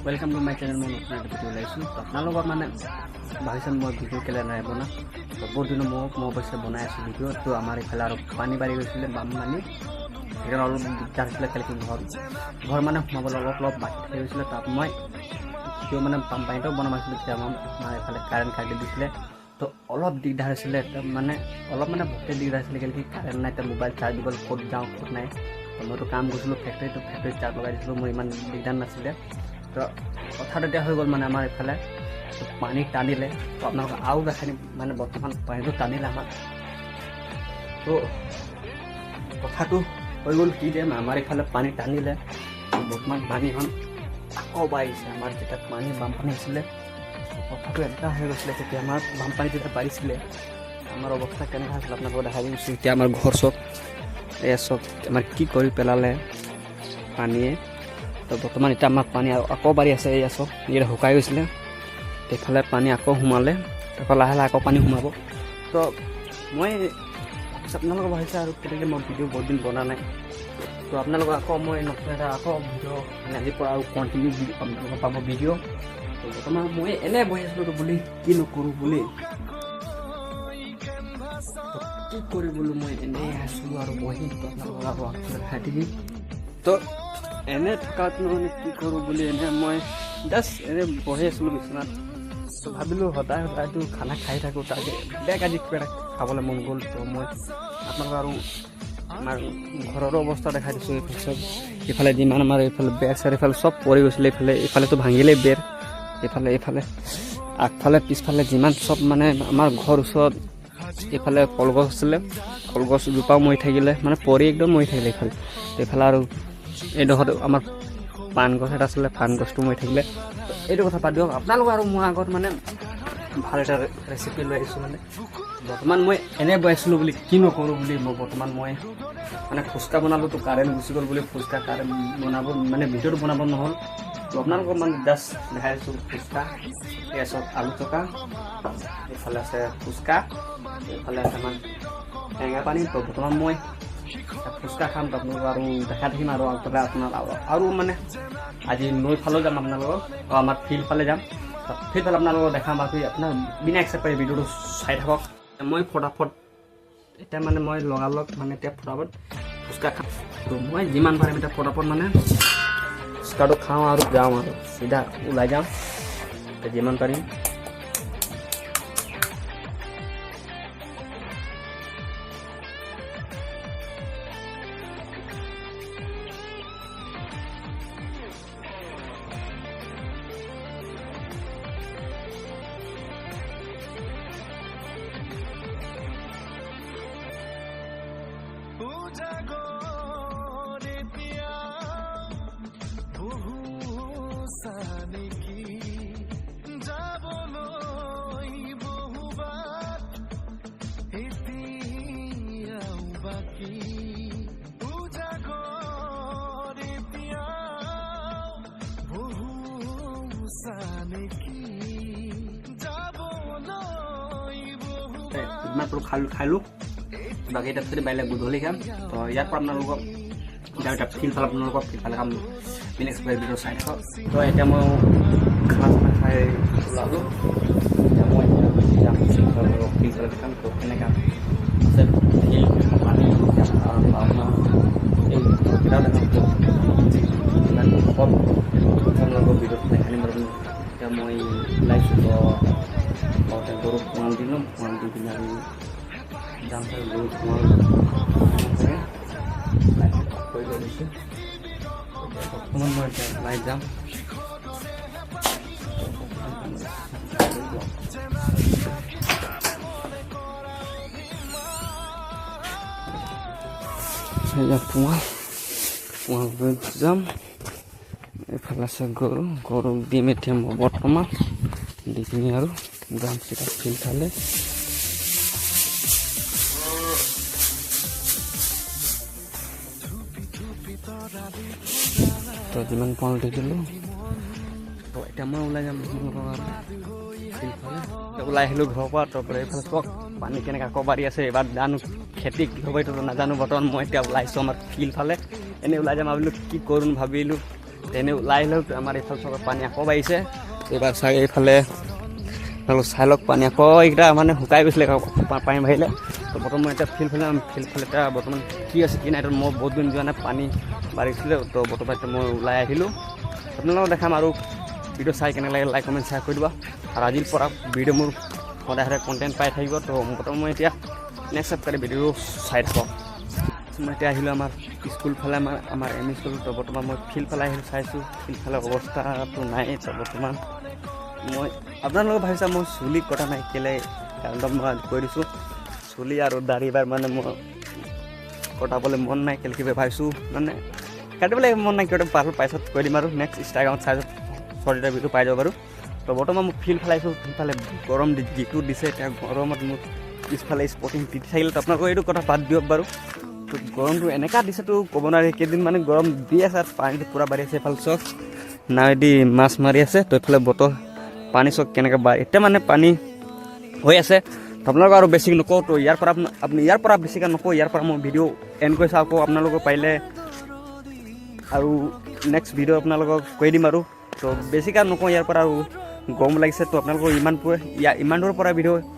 welcome to my channel मैं नতুन এটা video লাইছো তো আপোনালোকৰ মানে ভাবিছেন মই ভিডিও কেলে নাই বনা তো বহুত দিন মই অৱশ্যে বনাই আছো ভিডিও তো আমাৰ ইফালে আৰু পানী বাঢ়ি গৈছিলে বাম মানে সেইকাৰণে অলপ দিগদাৰ হৈছিলে কেলে ঘৰ মানে সোমাবলৈ অলপ বাকী থাকি গৈছিলে তাত মই ভিডিও মানে পানীটো বনাইছিলো তেতিয়া আমাৰ ইফালে কাৰেণ্ট কাটি দিছিলে তো অলপ দিগদাৰ হৈছিলে মানে অলপ মানে বহুতে দিগদাৰ হৈছিলে কেলে কাৰেণ্ট নাই তো মোবাইল চাৰ্জ দিবলৈ ক'ত যাওঁ ক'ত নাই তো মইতো কাম কৰিছিলোঁ ফেক্টৰীত চাৰ্জ লগাই দিছিলোঁ মোৰ ইমান দিগদাৰ নাছিলে তো কথাটো এতিয়া হৈ গ'ল মানে আমাৰ ইফালে পানী টানিলে তো আপোনালোকক আৰু দেখাই দিম মানে বৰ্তমান পানীটো টানিলে আমাৰ তো কথাটো হৈ গ'ল কি যে আমাৰ ইফালে পানী টানিলে বৰ্তমান পানীখন আকৌ বাঢ়িছে আমাৰ যেতিয়া পানী বানপানী হৈছিলে কথাটো এনেকুৱা হৈ গৈছিলে তেতিয়া আমাৰ বানপানী যেতিয়া বাঢ়িছিলে আমাৰ অৱস্থা কেনেকুৱা হৈছিলে আপোনালোকক দেখাই দিছোঁ এতিয়া আমাৰ ঘৰ চব এয়া চব আমাৰ কি কৰি পেলালে পানীয়ে তো বৰ্তমান এতিয়া আমাৰ পানী আকৌ বাঢ়ি আছে এয়া চব ইয়াত শুকাই গৈছিলে এইফালে পানী আকৌ সোমালে আকৌ লাহে লাহে আকৌ পানী সোমাব তো মই আপোনালোকক ভাবিছে আৰু কেনেকৈ মই ভিডিঅ' বহুত দিন বনা নাই তো আপোনালোকক আকৌ মই নতুন এটা আকৌ ভিডিঅ' মানে আজিৰ পৰা আৰু কণ্টিনিউ আপোনালোকক পাব ভিডিঅ' তো বৰ্তমান মই এনেই বহি আছিলোঁ বুলি কি নকৰোঁ বুলি কি কৰিবলৈ মই এনেই আছোঁ আৰু বহি আপোনালোকক আৰু দেখাই দিম তো এনে থকাত নহ'লে কি কৰোঁ বুলি এনে মই জাষ্ট এনে বহি আছিলোঁ বিচনাত তো ভাবিলোঁ সদায়তো খানা খাই থাকোঁ তাকে বেগ আজি কিবা এটা খাবলৈ মন গ'ল তো মই আপোনালোকক আৰু আমাৰ ঘৰৰো অৱস্থা দেখাই দিছোঁ এইফালে চব ইফালে যিমান আমাৰ এইফালে বেৰ চেৰ এইফালে চব পৰি গৈছিলে এইফালেতো ভাঙিলেই বেৰ এইফালে আগফালে পিছফালে যিমান চব মানে আমাৰ ঘৰ ওচৰত এইফালে কলগছ আছিলে কলগছ জোপাও মৰি থাকিলে মানে পৰি একদম মৰি থাকিলে এইফালে আৰু এইডোখৰত আমাৰ পাণ গছ এটা আছিলে পাণ গছটো মৰি থাকিলে এইটো কথা পাতি দিয়ক আপোনালোক আৰু মোৰ আগত মানে ভাল এটা ৰেচিপি লৈ আহিছোঁ মানে বৰ্তমান মই এনেই বনাইছিলোঁ বুলি কি নকৰোঁ বুলি মই বৰ্তমান মই মানে ফুচকা বনালোঁতো কাৰেণ্ট গুচি গ'ল বুলি ফুচকা কাৰেণ্ট বনাব মানে ভিডিঅ'টো বনাব নহ'ল তো আপোনালোকক মানে জাষ্ট দেখাই দিছোঁ ফুচকা এয়া চব আলু চকা এইফালে আছে ফুচকা এইফালে আছে আমাৰ টেঙা পানী তো বৰ্তমান মই ফুচকা খাম তো আপোনালোকক আৰু দেখাই থাকিম আৰু আগতে আপোনাৰ আৰু মানে আজি নৈ ফালেও যাম আপোনালোকক আমাৰ ফিল্ড ফালে যাম ফিল্ড ফালে আপোনালোকক দেখাম আৰু আপোনাৰ বিনা এক্সেপ্ট কৰি ভিডিঅ'টো চাই থাকক মই ফটাফট এতিয়া মানে মই লগালগ মানে এতিয়া ফটাফট ফুচকা খাম তো মই যিমান পাৰিম এতিয়া ফটাফট মানে ফুচকাটো খাওঁ আৰু যাওঁ আৰু চিধা ওলাই যাওঁ যিমান পাৰিম খালোঁ বাকী এতিয়া থৈ বাইলে গধূলি খাম তো ইয়াৰ পৰা আপোনালোকক এতিয়া ফিল্ড ফালে আপোনালোকক ফিল্ড ফালে খাম নেক্সট ভিডিঅ' চাই থাকক তো এতিয়া মই খানা চানা খাই ওলালোঁ এতিয়া মই যাম ফিল্ড ফালে দেখাম তো কেনেকৈ আছে ফিল্ড পানী আপোনাৰ এই কেইটা দেখাম সব আপোনালোকৰ ভিডিঅ'ত দেখাই দিম বাৰু এতিয়া মই ওলাইছোঁ তো গৰুক পোৱাল দিলোঁ পোৱাল দি পিনে আৰু যাম গৰু পোৱাল কৰি লৈ দিছোঁ বৰ্তমান মই এতিয়া ওলাই যাম পোৱাল লৈ যাম এইফালে আছে গৰুক দিম এতিয়া মই বৰ্তমান দি পিনি আৰু যাম চিধা ফিল্ড ফালে তো যিমান পাওঁ দি দিলোঁ তো এতিয়া মই ওলাই যাম ফিল্ড ফালে ওলাই আহিলোঁ ঘৰৰ পৰা তাৰপৰা এইফালে চাওক পানী কেনেকৈ আকৌ বাঢ়ি আছে এইবাৰ জানো খেতি কি হ'ব এইটো নাজানো বৰ্তমান মই এতিয়া ওলাইছোঁ আমাৰ ফিল্ড ফালে এনেই ওলাই যাম ভাবিলোঁ কি কৰোঁ ভাবিলোঁ তেনে ওলাই আহিলেও আমাৰ এইফালে চবৰ পানী আকৌ বাঢ়িছে এইবাৰ চাগে এইফালে চাই লওক পানী আকৌ এইকেইটা মানে শুকাই গৈছিলে পানী বাঢ়িলে তো বৰ্তমান মই এতিয়া ফিল্ডফালে এতিয়া বৰ্তমান কি আছে কি নাই তো মই বহুত দিন যোৱা নাই পানী বাঢ়িছিলে তো বৰ্তমান এতিয়া মই ওলাই আহিলোঁ আপোনালোকক দেখাম আৰু ভিডিঅ' চাই কেনেকৈ লাগে লাইক কমেণ্ট শ্বেয়াৰ কৰি দিব আৰু আজিৰ পৰা ভিডিঅ' মোৰ সদায় সদায় কণ্টেণ্ট পাই থাকিব তো বৰ্তমান মই এতিয়া নেক্সট সপ্তাহতে ভিডিঅ'টো চাই থাকোঁ মই এতিয়া আহিলোঁ আমাৰ স্কুলফালে আমাৰ এম ই স্কুল তো বৰ্তমান মই ফিল্ডফালে আহিলোঁ চাইছোঁ ফিল্ডফালে অৱস্থাটো নাই তো বৰ্তমান মই আপোনালোকে ভাবিছা মোৰ চুলি কটা নাই কেলৈ কাৰণটো মই কৈ দিছোঁ চুলি আৰু দাড়ি বাৰ মানে মই কটাবলৈ মন নাই কেলৈ কিবা ভাবিছোঁ মানে কাটিবলৈ মন নাই কিয় পাছত কৈ দিম আৰু নেক্সট ইনষ্টাগ্ৰামত চাই শ্বৰ্ট এটা ভিডিঅ' পাই যাব বাৰু তো বৰ্তমান মই ফিল্ডফালে আহিছোঁ ফিল্ডফালে গৰম যিটো দিছে এতিয়া গৰমত মোৰ পিছফালে স্পৰ্টিং তিতি থাকিলে তো আপোনালোকৰ এইটো কথা বাদ দিয়ক বাৰু তো গৰমটো এনেকুৱা দিছেতো ক'ব নোৱাৰি কেইদিন মানে গৰম দি আছে আৰু পানীটো পূৰা বাঢ়ি আছে এইফালে চক নাৱেদি মাছ মাৰি আছে তো এইফালে বতৰ পানী চক কেনেকৈ এতিয়া মানে পানী হৈ আছে তো আপোনালোকক আৰু বেছি নকওঁ তো ইয়াৰ পৰা বেছিকৈ নকওঁ ইয়াৰ পৰা মই ভিডিঅ' এণ্ড কৰি চাওঁ আকৌ আপোনালোকক পাৰিলে আৰু নেক্সট ভিডিঅ' আপোনালোকক কৈ দিম আৰু তো বেছিকৈ নকওঁ ইয়াৰ পৰা আৰু গৰম লাগিছে তো আপোনালোকৰ ইমান দূৰৰ পৰা ভিডিঅ'